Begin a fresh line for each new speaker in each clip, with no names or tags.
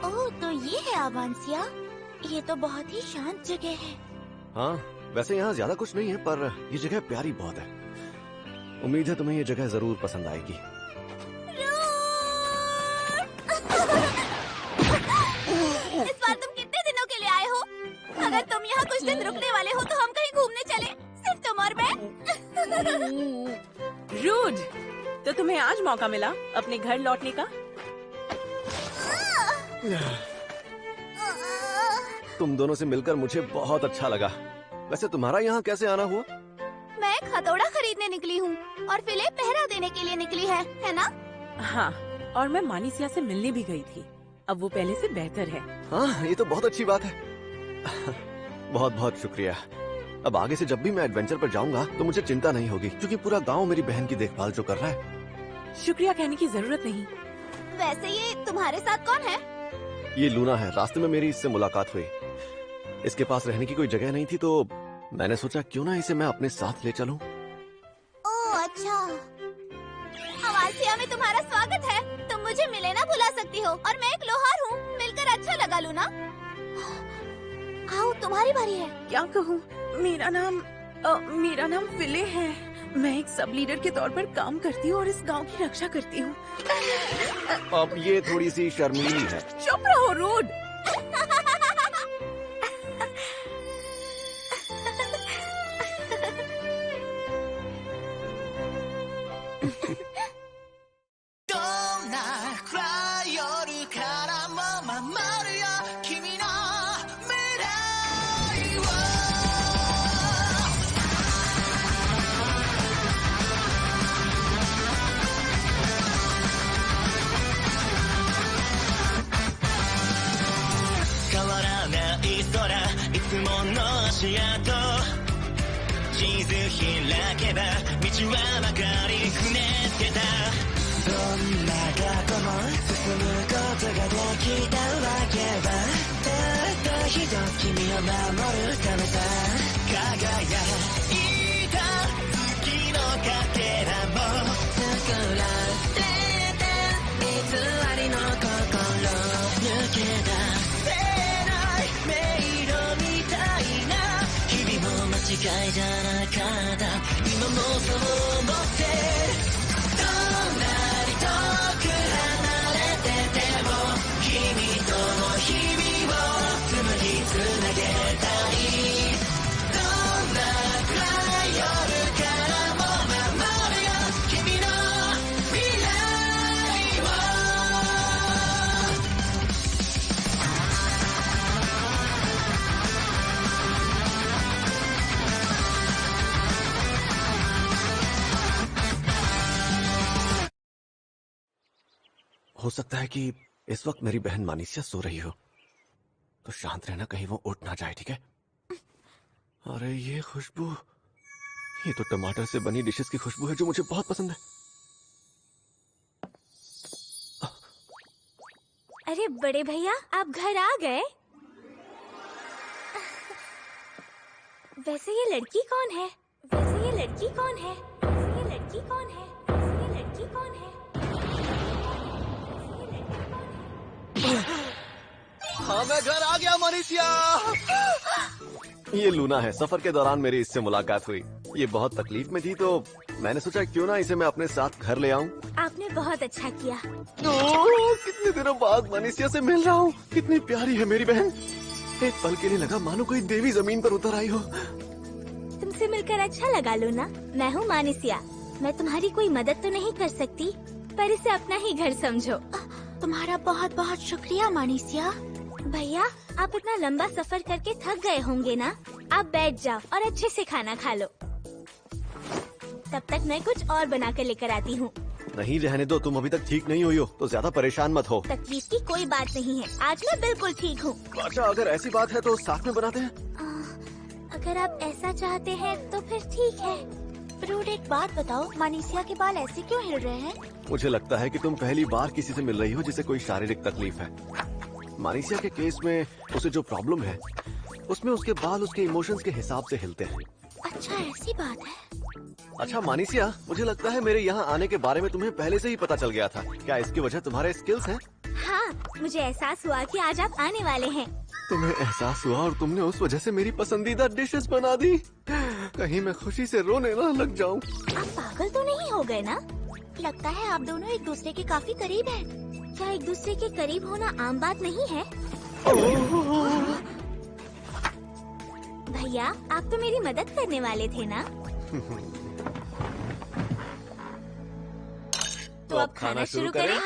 ओह, तो ये है आवांसिया। ये तो बहुत ही शांत जगह है।
हाँ, वैसे यहाँ ज्यादा कुछ नहीं है, पर ये जगह प्यारी बहुत है। उम्मीद है तुम्हें ये जगह जरूर पसंद आएगी।
इस बार तुम कितने दिनों के लिए आए हो? अगर तुम यहाँ कुछ दिन रुकने वाले हो तो हम कहीं घूमने चले, सिर्फ तुम और मैं।
रूड, तो तुम्हें आज मौका मिला अपने घर लौटने का।
तुम दोनों से मिलकर मुझे बहुत अच्छा लगा। वैसे तुम्हारा यहाँ कैसे आना हुआ?
मैं एक हथौड़ा खरीदने निकली हूँ और फिले पहरा देने के लिए निकली है ना?
हाँ, और मैं मानिसिया से मिलने भी गई थी। अब वो पहले से बेहतर है।
हाँ, ये तो बहुत अच्छी बात है। बहुत बहुत शुक्रिया। अब आगे से जब भी मैं एडवेंचर पर जाऊंगा तो मुझे चिंता नहीं होगी, क्योंकि पूरा गांव मेरी बहन की देखभाल जो कर रहा है।
शुक्रिया कहने की जरूरत नहीं।
वैसे ये तुम्हारे साथ कौन है?
ये लूना है। रास्ते में मेरी इससे मुलाकात हुई। इसके पास रहने की कोई जगह नहीं थी, तो मैंने सोचा क्यों ना इसे मैं अपने साथ ले चलूं।
ओह अच्छा। आवांसिया में तुम्हारा स्वागत है। तुम मुझे मिले ना भुला सकती हो, और मैं एक लोहार हूँ। मिलकर अच्छा लगा लूना। आओ, तुम्हारी बारी है।
क्या कहूँ, मेरा नाम फिले है। मैं एक सब लीडर के तौर पर काम करती हूँ और इस गांव की रक्षा करती हूँ।
अब ये थोड़ी सी शर्मीली है।
चुप रहो रूड।
हो सकता है कि इस वक्त मेरी बहन मानिसिया सो रही हो, तो शांत रहना, कहीं वो उठ ना जाए। ठीक है? अरे ये खुशबू, ये तो टमाटर से बनी डिशेस की खुशबू है जो मुझे बहुत पसंद है।
अरे बड़े भैया, आप घर आ गए? वैसे ये लड़की कौन है? वैसे ये लड़की कौन है? वैसे ये लड़की कौन है? वैसे ये लड़की कौन है?
हाँ, मैं घर आ गया मानिसिया। ये लूना है। सफर के दौरान मेरी इससे मुलाकात हुई। ये बहुत तकलीफ में थी, तो मैंने सोचा क्यों ना इसे मैं अपने साथ घर ले आऊं।
आपने बहुत अच्छा किया।
कितने दिनों बाद मानिसिया से मिल रहा हूँ। कितनी प्यारी है मेरी बहन। एक पल के लिए लगा मानो कोई देवी जमीन पर उतर आई हो।
तुमसे मिलकर अच्छा लगा लूना। मैं हूँ मानिसिया। मैं तुम्हारी कोई मदद तो नहीं कर सकती, पर इसे अपना ही घर समझो। तुम्हारा बहुत बहुत शुक्रिया मानिसिया। भैया, आप इतना लंबा सफर करके थक गए होंगे ना? आप बैठ जाओ और अच्छे से खाना खा लो। तब तक मैं कुछ और बना कर लेकर आती हूँ।
नहीं, रहने दो। तुम अभी तक ठीक नहीं हुई हो, तो ज्यादा परेशान मत हो।
तकलीफ की कोई बात नहीं है। आज मैं बिल्कुल ठीक हूँ।
अच्छा, अगर ऐसी बात है तो साथ में बनाते हैं।
अगर आप ऐसा चाहते हैं तो फिर ठीक है। रूड, एक बात बताओ, मानिसिया के बाल ऐसे क्यों हिल रहे हैं?
मुझे लगता है कि तुम पहली बार किसी से मिल रही हो जिसे कोई शारीरिक तकलीफ है। मानिसिया के केस में उसे जो प्रॉब्लम है, उसमें उसके बाल उसके इमोशंस के हिसाब से हिलते हैं।
अच्छा, ऐसी बात है।
अच्छा मानिसिया, मुझे लगता है मेरे यहाँ आने के बारे में तुम्हें पहले से ही पता चल गया था। क्या इसकी वजह तुम्हारे स्किल्स हैं?
हाँ, मुझे एहसास हुआ कि आज आप आने वाले हैं।
तुम्हें एहसास हुआ और तुमने उस वजह से मेरी पसंदीदा डिशेस बना दी। कहीं मैं खुशी से रोने ना लग जाऊं।
आप पागल तो नहीं हो गए ना? लगता है आप दोनों एक दूसरे के काफी करीब हैं। क्या एक दूसरे के करीब होना आम बात नहीं है? भैया, आप तो मेरी मदद करने वाले थे ना? तो अब खाना शुरू करें?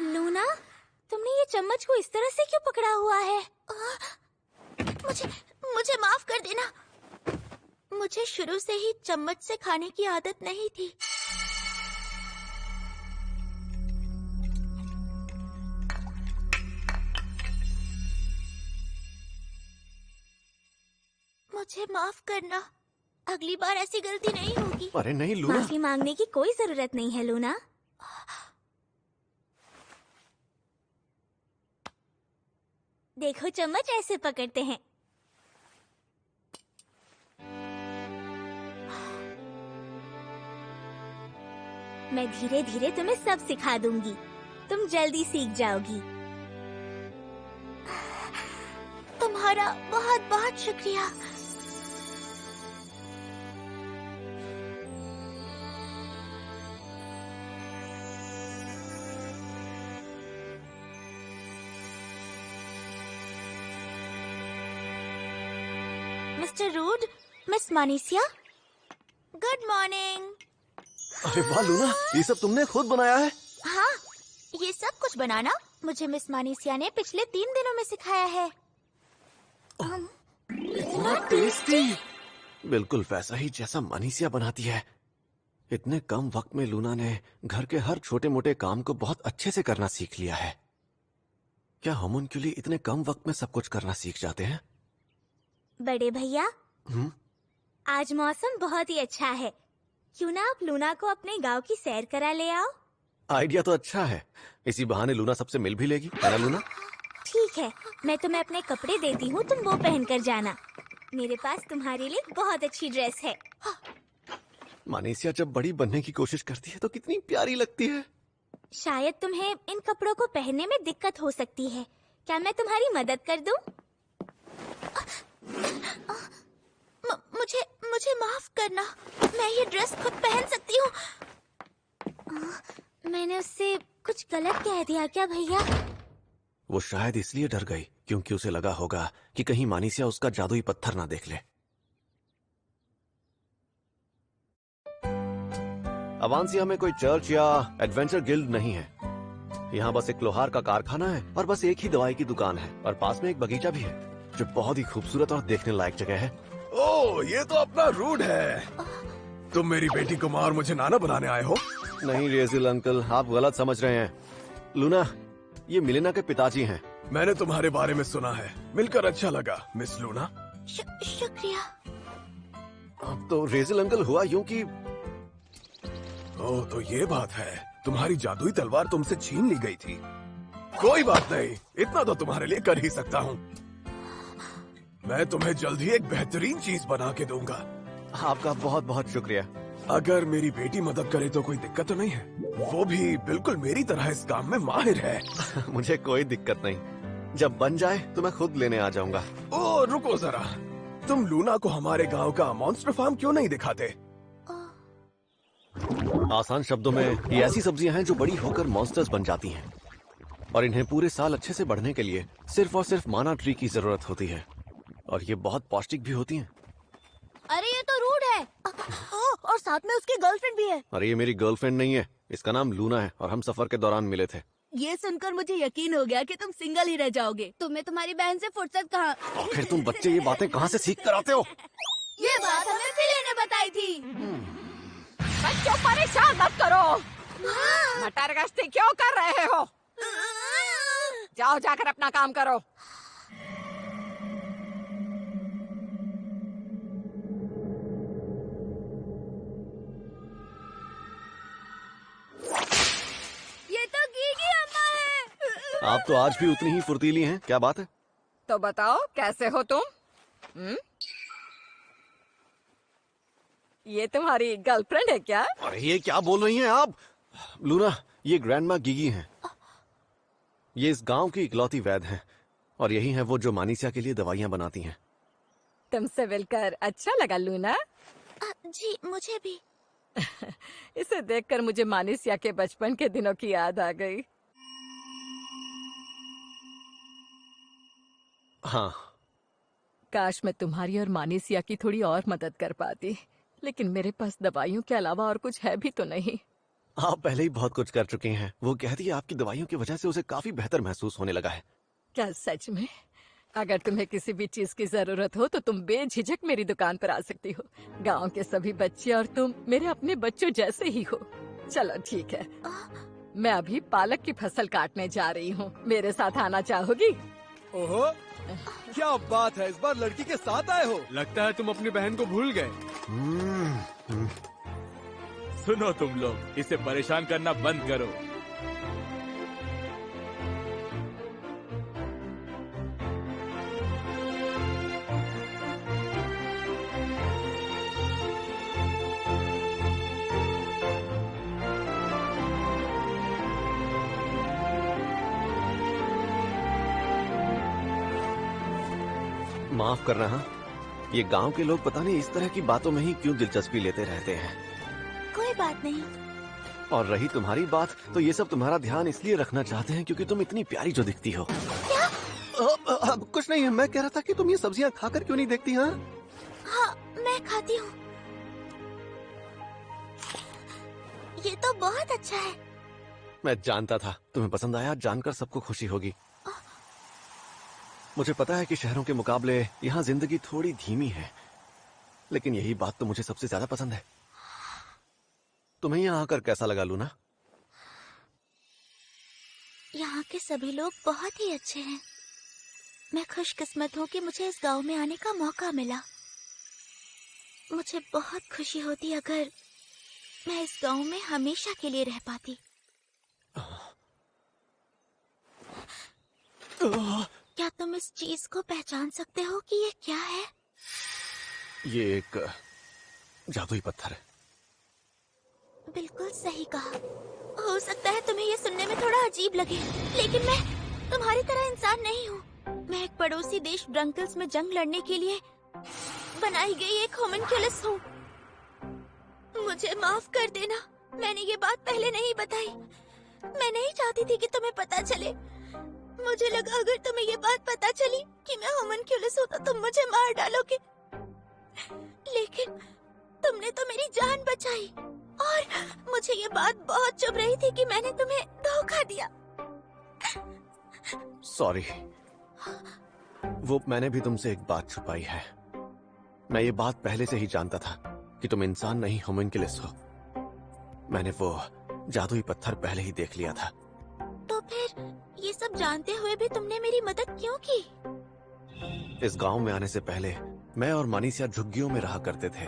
लूना, तुमने ये चम्मच को इस तरह से क्यों पकड़ा हुआ है? मुझे माफ कर देना। मुझे शुरू से ही चम्मच से खाने की आदत नहीं थी। मुझे माफ करना। अगली बार ऐसी गलती नहीं होगी।
अरे नहीं लूना।
माफी मांगने की कोई जरूरत नहीं है लूना। देखो चम्मच ऐसे पकड़ते हैं। मैं धीरे धीरे तुम्हें सब सिखा दूंगी। तुम जल्दी सीख जाओगी। तुम्हारा बहुत बहुत शुक्रिया। मिस्टर रूड, मिस मानीसिया, गुड मॉर्निंग।
अरे वाह लूना, ये सब तुमने खुद बनाया है?
हाँ, ये सब कुछ बनाना मुझे मिस मानीसिया ने पिछले 3 दिनों में सिखाया है।
इतना टेस्टी, बिल्कुल वैसा ही जैसा मानीसिया बनाती है। इतने कम वक्त में लूना ने घर के हर छोटे मोटे काम को बहुत अच्छे से करना सीख लिया है। क्या होमुन्कुली इतने कम वक्त में सब कुछ करना सीख जाते हैं?
बड़े भैया, आज मौसम बहुत ही अच्छा है। क्यों ना आप लूना को अपने गांव की सैर करा ले आओ?
आइडिया तो अच्छा है। इसी बहाने लूना सबसे मिल भी लेगी, है ना लूना?
ठीक है, मैं तुम्हें अपने कपड़े देती हूँ, तुम वो पहन कर जाना। मेरे पास तुम्हारे लिए बहुत अच्छी ड्रेस है।
मानीसिया जब बड़ी बनने की कोशिश करती है तो कितनी प्यारी लगती है।
शायद तुम्हें इन कपड़ों को पहनने में दिक्कत हो सकती है। क्या मैं तुम्हारी मदद कर दूं? मुझे माफ करना, मैं ये ड्रेस खुद पहन सकती हूँ। मैंने उससे कुछ गलत कह दिया क्या भैया?
वो शायद इसलिए डर गई क्योंकि उसे लगा होगा कि कहीं मानीसिया उसका जादुई पत्थर ना देख ले। अवांसिया में कोई चर्च या एडवेंचर गिल्ड नहीं है। यहाँ बस एक लोहार का कारखाना है और बस एक ही दवाई की दुकान है और पास में एक बगीचा भी है जो बहुत ही खूबसूरत और देखने लायक जगह है।
ओह, ये तो अपना रूड है। तुम मेरी बेटी को माँ और मुझे नाना बनाने आए हो?
नहीं रेजिल अंकल, आप गलत समझ रहे हैं। लूना, ये मिलेना के पिताजी हैं।
मैंने तुम्हारे बारे में सुना है, मिलकर अच्छा लगा मिस लूना।
शुक्रिया।
अब तो रेजिल अंकल हुआ यूं कि
ओह, तो ये बात है, तुम्हारी जादुई तलवार तुमसे छीन ली गई थी। कोई बात नहीं, इतना तो तुम्हारे लिए कर ही सकता हूँ। मैं तुम्हें जल्द ही एक बेहतरीन चीज बना के दूंगा।
आपका बहुत बहुत शुक्रिया।
अगर मेरी बेटी मदद करे तो कोई दिक्कत तो नहीं है? वो भी बिल्कुल मेरी तरह इस काम में माहिर है।
मुझे कोई दिक्कत नहीं, जब बन जाए तो मैं खुद लेने आ जाऊंगा।
ओह, रुको जरा, तुम लूना को हमारे गांव का मॉन्स्टर फार्म क्यों नहीं दिखाते?
आसान शब्दों में, ये ऐसी सब्जियां हैं जो बड़ी होकर मॉन्स्टर्स बन जाती हैं और इन्हें पूरे साल अच्छे से बढ़ने के लिए सिर्फ और सिर्फ माना ट्री की जरूरत होती है और ये बहुत पौष्टिक भी होती हैं।
अरे ये तो रूड है। और साथ में उसकी गर्लफ्रेंड भी है।
अरे ये मेरी गर्लफ्रेंड नहीं है, इसका नाम लूना है और हम सफर के दौरान मिले थे।
ये सुनकर मुझे यकीन हो गया कि तुम सिंगल ही रह जाओगे।
तुम्हें तुम्हारी बहन से फुर्सत कहाँ?
आखिर तुम बच्चे ये बातें कहाँ से सीख कर आते हो?
ये बात हमें फिले ने बताई थी।
बच्चों परेशान मत करो। मटर गश्ती क्यों कर रहे हो? जाओ जाकर अपना काम करो।
ये तो गीगी अम्मा है।
आप तो आज भी उतनी ही फुर्तीली हैं, क्या बात है?
तो बताओ कैसे हो तुम? ये तुम्हारी गर्लफ्रेंड है क्या?
अरे ये क्या बोल रही हैं आप? लूना, ये ग्रैंडमा गिगी हैं। ये इस गांव की इकलौती वैद्य हैं और यही हैं वो जो मानीसिया के लिए दवाइयां बनाती हैं।
तुमसे मिलकर अच्छा लगा लूना।
जी मुझे भी।
इसे देखकर मुझे मानीसिया के बचपन के दिनों की याद आ गई।
हाँ,
काश मैं तुम्हारी और मानीसिया की थोड़ी और मदद कर पाती, लेकिन मेरे पास दवाइयों के अलावा और कुछ है भी तो नहीं।
आप पहले ही बहुत कुछ कर चुके हैं। वो कहती है आपकी दवाइयों की वजह से उसे काफी बेहतर महसूस होने लगा है।
क्या सच में? अगर तुम्हें किसी भी चीज की जरूरत हो तो तुम बेझिझक मेरी दुकान पर आ सकती हो। गांव के सभी बच्चे और तुम मेरे अपने बच्चों जैसे ही हो। चलो ठीक है, मैं अभी पालक की फसल काटने जा रही हूँ। मेरे साथ आना चाहोगी?
ओहो, क्या बात है, इस बार लड़की के साथ आए हो। लगता है तुम अपनी बहन को भूल गए। सुनो तुम लोग, इसे परेशान करना बंद करो।
माफ करना। हाँ, ये गांव के लोग पता नहीं इस तरह की बातों में ही क्यों दिलचस्पी लेते रहते हैं।
कोई बात नहीं।
और रही तुम्हारी बात, तो ये सब तुम्हारा ध्यान इसलिए रखना चाहते हैं क्योंकि तुम इतनी प्यारी जो दिखती हो।
क्या?
कुछ नहीं है, मैं कह रहा था कि तुम ये सब्जियां खाकर क्यों नहीं देखती? हाँ
हाँ, मैं खाती हूँ। ये तो बहुत अच्छा है।
मैं जानता था तुम्हें पसंद आया। जानकर सबको खुशी होगी। मुझे पता है कि शहरों के मुकाबले यहाँ जिंदगी थोड़ी धीमी है, लेकिन यही बात तो मुझे सबसे ज्यादा पसंद है। तुम्हें यहाँ आकर कैसा लगा लूना?
यहाँ के सभी लोग बहुत ही अच्छे हैं। मैं खुशकिस्मत हूँ कि मुझे इस गांव में आने का मौका मिला। मुझे बहुत खुशी होती अगर मैं इस गांव में हमेशा के लिए रह पाती। क्या तुम इस चीज को पहचान सकते हो कि ये क्या है?
ये एक जादुई पत्थर है।
बिल्कुल सही कहा। हो सकता है तुम्हें ये सुनने में थोड़ा अजीब लगे, लेकिन मैं तुम्हारी तरह इंसान नहीं हूँ। मैं एक पड़ोसी देश ब्रंकल्स में जंग लड़ने के लिए बनाई गई एक होमनक्यूलस हूँ। मुझे माफ कर देना, मैंने ये बात पहले नहीं बताई। मैं नहीं चाहती थी कि तुम्हें पता चले। मुझे लगा अगर तुम्हें ये बात पता चली कि मैं होमनक्यूलस हूँ तो तुम मुझे मार डालोगे, लेकिन तुमने तो मेरी जान बचाई। और मुझे ये बात बहुत चुभ रही थी कि मैंने तुम्हें धोखा दिया।
सॉरी, वो मैंने भी तुमसे एक बात छुपाई है। मैं ये बात पहले से ही जानता था कि तुम इंसान नहीं होमनक्यूलस हो। मैंने वो जादुई पत्थर पहले ही देख लिया था।
तो फिर ये सब जानते हुए भी तुमने मेरी मदद क्यों की?
इस गांव में आने से पहले मैं और मानीसिया झुग्गियों में रहा करते थे।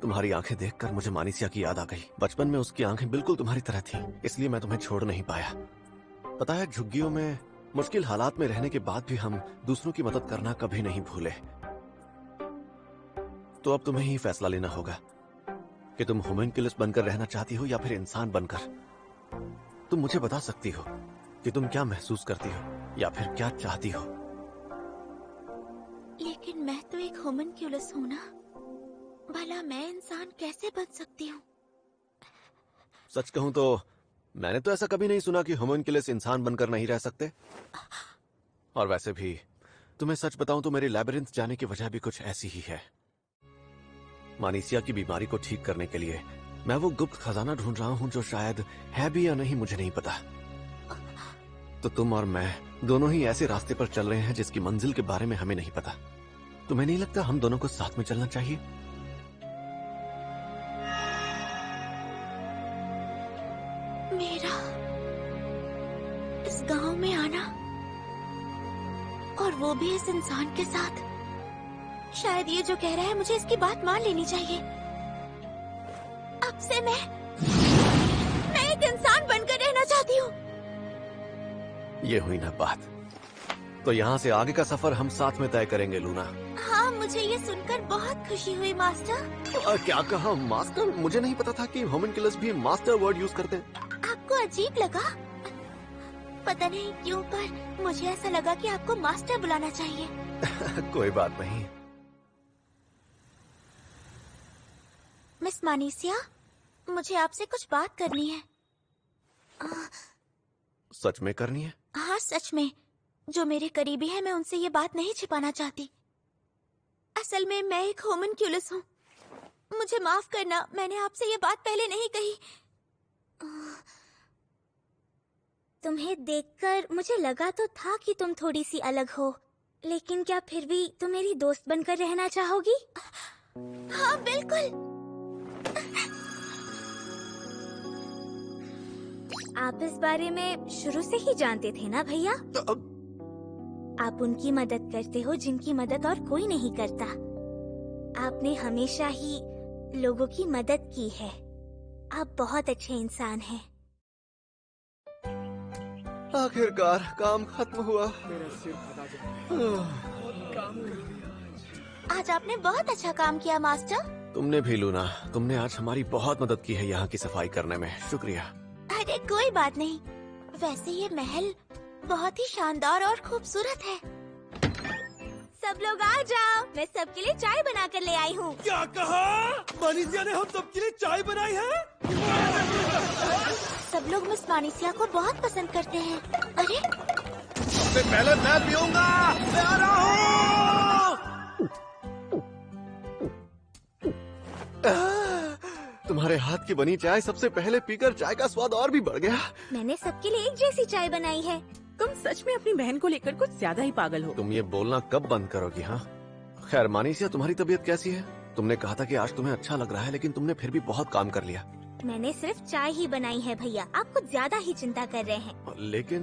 तुम्हारी आंखें देखकर मुझे मानीसिया की याद आ गई। बचपन में उसकी आंखें बिल्कुल तुम्हारी तरह थीं, इसलिए मैं तुम्हें छोड़ नहीं पाया। पता है, झुग्गियों में मुश्किल हालात में रहने के बाद भी हम दूसरों की मदद करना कभी नहीं भूले। तो अब तुम्हें ही फैसला लेना होगा कि तुम होमनक्यूलस बनकर रहना चाहती हो या फिर इंसान बनकर। तुम मुझे बता सकती हो कि तुम क्या महसूस करती हो या फिर क्या चाहती हो।
लेकिन मैं तो एक होमनक्यूलस हूँ ना, भला मैं इंसान कैसे बन सकती हूँ?
सच कहूं तो मैंने तो ऐसा कभी नहीं सुना कि होमनक्यूलस इंसान बनकर नहीं रह सकते। और वैसे भी तुम्हें सच बताऊं तो मेरे लैबिरिंथ जाने की वजह भी कुछ ऐसी ही है। मानीसिया की बीमारी को ठीक करने के लिए मैं वो गुप्त खजाना ढूंढ रहा हूं जो शायद है भी या नहीं मुझे नहीं पता। तो तुम और मैं दोनों ही ऐसे रास्ते पर चल रहे हैं जिसकी मंजिल के बारे में हमें नहीं पता। तुम्हें नहीं लगता हम दोनों को साथ में चलना चाहिए?
मेरा इस गांव में आना, और वो भी इस इंसान के साथ। शायद ये जो कह रहा है मुझे इसकी बात मान लेनी चाहिए। अब से मैं एक इंसान बनकर रहना चाहती हूँ।
ये हुई ना बात। तो यहाँ से आगे का सफर हम साथ में तय करेंगे लूना।
हाँ, मुझे ये सुनकर बहुत खुशी हुई मास्टर।
क्या कहा मास्टर? मुझे नहीं पता था कि होमिनकुलस भी मास्टर वर्ड यूज करते हैं।
आपको अजीब लगा? पता नहीं क्यों, पर मुझे ऐसा लगा कि आपको मास्टर बुलाना चाहिए।
कोई बात नहीं।
मिस मानीसिया, मुझे आपसे कुछ बात करनी है।
सच में करनी है?
हाँ, सच में। जो मेरे करीबी हैं, मैं उनसे ये बात नहीं छिपाना चाहती। असल में मैं एक होमिनक्यूलस हूँ। मुझे माफ करना, मैंने आपसे ये बात पहले नहीं कही। तुम्हें देखकर मुझे लगा तो था कि तुम थोड़ी सी अलग हो, लेकिन क्या फिर भी तुम मेरी दोस्त बनकर रहना चाहोगी? हाँ, बिल्कुल। आप इस बारे में शुरू से ही जानते थे ना भैया? आप उनकी मदद करते हो जिनकी मदद और कोई नहीं करता। आपने हमेशा ही लोगों की मदद की है। आप बहुत अच्छे इंसान हैं।
आखिरकार काम खत्म हुआ।
आज आपने बहुत अच्छा काम किया मास्टर।
तुमने भी लूना, तुमने आज हमारी बहुत मदद की है यहाँ की सफाई करने में। शुक्रिया।
अरे कोई बात नहीं। वैसे ये महल बहुत ही शानदार और खूबसूरत है। सब लोग आ जाओ, मैं सबके लिए चाय बना कर ले आई हूँ।
क्या कहा? मानीसिया ने हम सबके लिए चाय बनाई है?
सब लोग मिस मानीसिया को बहुत पसंद करते हैं। अरे
सबसे पहले मैं पीऊंगा। मैं आ रहा हूँ।
तुम्हारे हाथ की बनी चाय सबसे पहले पीकर चाय का स्वाद और भी बढ़ गया।
मैंने सबके लिए एक जैसी चाय बनाई है।
तुम सच में अपनी बहन को लेकर कुछ ज्यादा ही पागल हो।
तुम ये बोलना कब बंद करोगी? हाँ, खैर मानीसिया, तुम्हारी तबीयत कैसी है? तुमने कहा था कि आज तुम्हें अच्छा लग रहा है, लेकिन तुमने फिर भी बहुत काम कर लिया।
मैंने सिर्फ चाय ही बनाई है भैया, आप कुछ ज्यादा ही चिंता कर रहे हैं।
लेकिन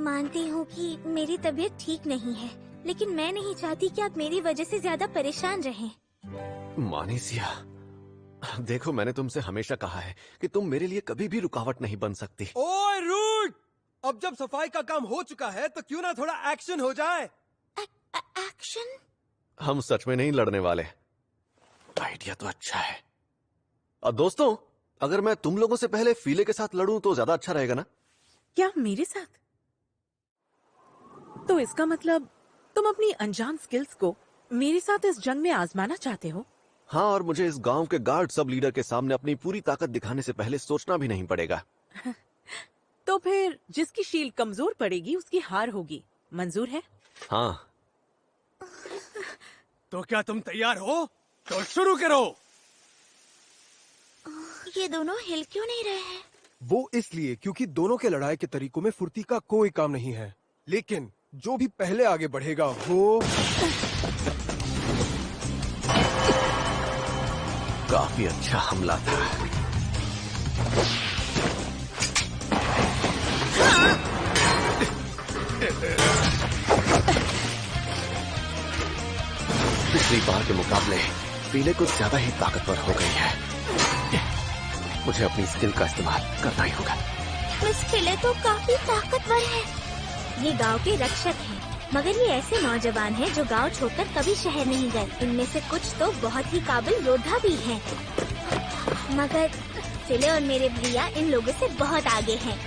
मानती हूँ कि मेरी तबीयत ठीक नहीं है, लेकिन मैं नहीं चाहती कि आप मेरी वजह से ज्यादा परेशान रहें।
मानीसिया, देखो मैंने तुमसे हमेशा कहा है कि तुम मेरे लिए कभी भी रुकावट नहीं बन सकती।
ओए रूट! अब जब सफाई का काम हो चुका है तो क्यों ना थोड़ा एक्शन हो जाए?
एक्शन?
हम सच में नहीं लड़ने वाले। आइडिया तो अच्छा है। और दोस्तों, अगर मैं तुम लोगों से पहले फीले के साथ लड़ूं तो ज्यादा अच्छा रहेगा ना?
क्या मेरे साथ? तो इसका मतलब तुम अपनी अनजान स्किल्स को मेरे साथ इस जंग में आजमाना चाहते हो?
हाँ, और मुझे इस गांव के गार्ड सब लीडर के सामने अपनी पूरी ताकत दिखाने से पहले सोचना भी नहीं पड़ेगा।
तो फिर जिसकी शील्ड कमजोर पड़ेगी उसकी हार होगी। मंजूर है?
हाँ।
तो क्या तुम तैयार हो? तो शुरू करो।
ये दोनों हिल क्यों नहीं रहे हैं?
वो इसलिए क्योंकि दोनों के लड़ाई के तरीकों में फुर्ती का कोई काम नहीं है, लेकिन जो भी पहले आगे बढ़ेगा वो
काफी अच्छा हमला था। पिछली बार के मुकाबले पीले कुछ ज्यादा ही ताकतवर हो गई है। मुझे अपनी स्किल का इस्तेमाल करना ही होगा।
मिस फिले तो काफी ताकतवर है। ये गांव के रक्षक हैं, मगर ये ऐसे नौजवान हैं जो गांव छोड़कर कभी शहर नहीं गए। इनमें से कुछ तो बहुत ही काबिल योद्धा भी हैं, मगर फिले और मेरे भैया इन लोगों से बहुत आगे हैं।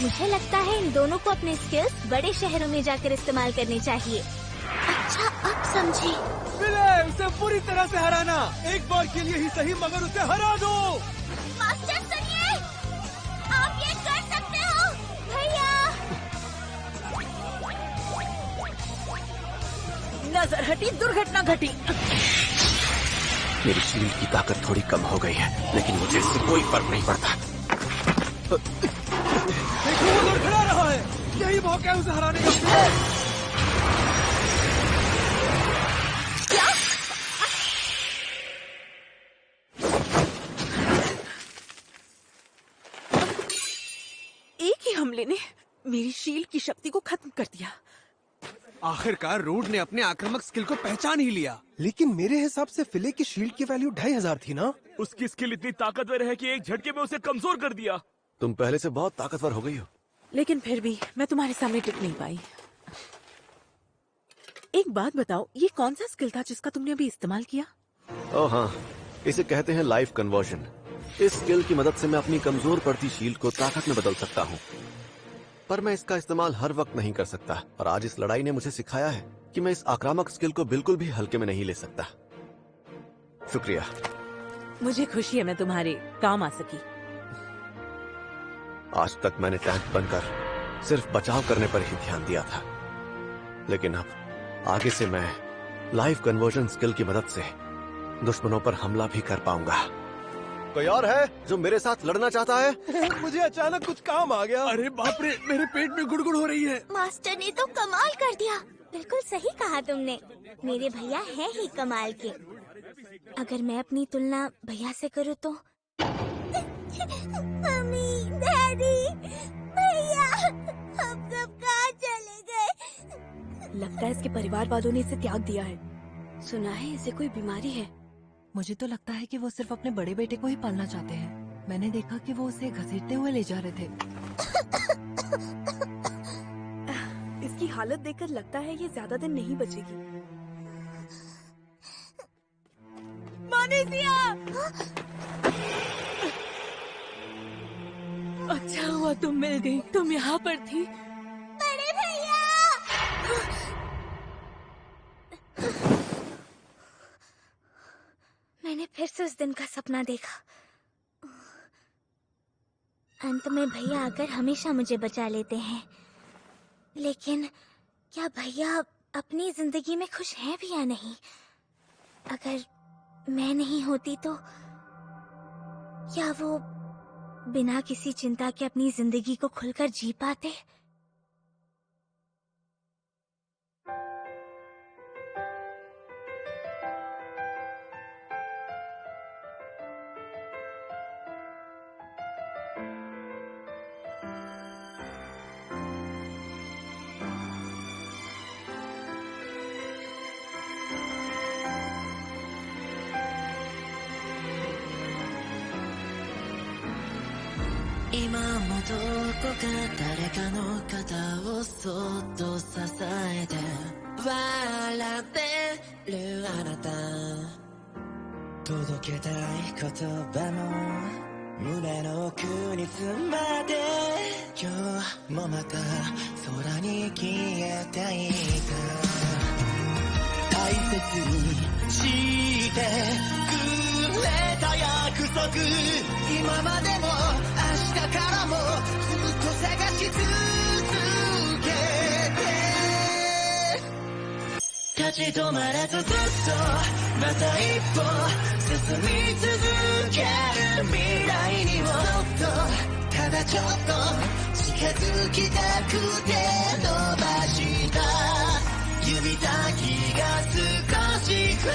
मुझे लगता है इन दोनों को अपने स्किल्स बड़े शहरों में जाकर इस्तेमाल करने चाहिए। अच्छा, अब समझी।
फिले, उसे पूरी तरह से हराना। एक बार के लिए ही सही, मगर उसे हरा दो।
मास्टर सुनिए, आप ये कर सकते हो भैया।
नजर हटी, दुर्घटना घटी।
मेरी शील्ड की ताकत थोड़ी कम हो गई है, लेकिन मुझे इससे कोई फर्क नहीं पड़ता।
देखो, वो लड़खड़ा रहा है। यही मौका है उसे हराने का।
एक ही हमले ने मेरी शील्ड की शक्ति को खत्म कर दिया।
आखिरकार रूट ने अपने आक्रामक स्किल को पहचान ही लिया।
लेकिन मेरे हिसाब से फिले की शील्ड की वैल्यू 2500 थी ना?
उसकी स्किल इतनी ताकतवर है कि एक झटके में उसे कमजोर कर दिया।
तुम पहले से बहुत ताकतवर हो गई हो।
लेकिन फिर भी मैं तुम्हारे सामने टिक नहीं पाई। एक बात बताओ, ये कौन सा स्किल था जिसका तुमने अभी इस्तेमाल किया?
ओह हाँ, इसे कहते हैं लाइफ कन्वर्जन। इस स्किल की मदद से मैं अपनी कमजोर पड़ती शील्ड को ताकत में बदल सकता हूँ, पर मैं इसका इस्तेमाल हर वक्त नहीं कर सकता। और आज इस लड़ाई ने मुझे सिखाया है कि मैं इस आक्रामक स्किल को बिल्कुल भी हल्के में नहीं ले सकता। शुक्रिया।
मुझे खुशी है मैं तुम्हारे काम आ सकी।
आज तक मैंने टैंक बनकर सिर्फ बचाव करने पर ही ध्यान दिया था, लेकिन अब आगे से मैं लाइफ कन्वर्जन स्किल की मदद से दुश्मनों पर हमला भी कर पाऊंगा। कोई और है जो मेरे साथ लड़ना चाहता है?
मुझे अचानक कुछ काम आ गया। अरे बाप रे, मेरे पेट में गुड़गुड़ हो रही है।
मास्टर ने तो कमाल कर दिया। बिल्कुल सही कहा तुमने, मेरे भैया हैं ही कमाल के। अगर मैं अपनी तुलना भैया से करूँ तो मम्मी, डैडी, भैया, हम सब कहाँ चले गए?
लगता है इसके परिवार वालों ने इसे त्याग दिया है।
सुना है इसे कोई बीमारी है।
मुझे तो लगता है कि वो सिर्फ अपने बड़े बेटे को ही पालना चाहते हैं। मैंने देखा कि वो उसे घसीटते हुए ले जा रहे थे।
इसकी हालत देखकर लगता है ये ज्यादा दिन नहीं बचेगी। मानेसिया! अच्छा हुआ तुम मिल गई। तुम यहाँ पर थी।
बड़े भैया! मैंने फिर से उस दिन का सपना देखा। अंत में भैया आकर हमेशा मुझे बचा लेते हैं, लेकिन क्या भैया अपनी जिंदगी में खुश हैं भी या नहीं? अगर मैं नहीं होती तो क्या वो बिना किसी चिंता के अपनी जिंदगी को खुलकर जी पाते?
今もどこか誰かの肩をそっと支えて笑ってるあなた、届けたい言葉も胸の奥に詰まって今日もまた空に消えていた。大切にしてくれた約束、今までも明日からもずっと探し続けて、立ち止まらずずっとまた一歩進み続ける未来にもそっとただちょっと近づきたくて伸ばした指先が少し震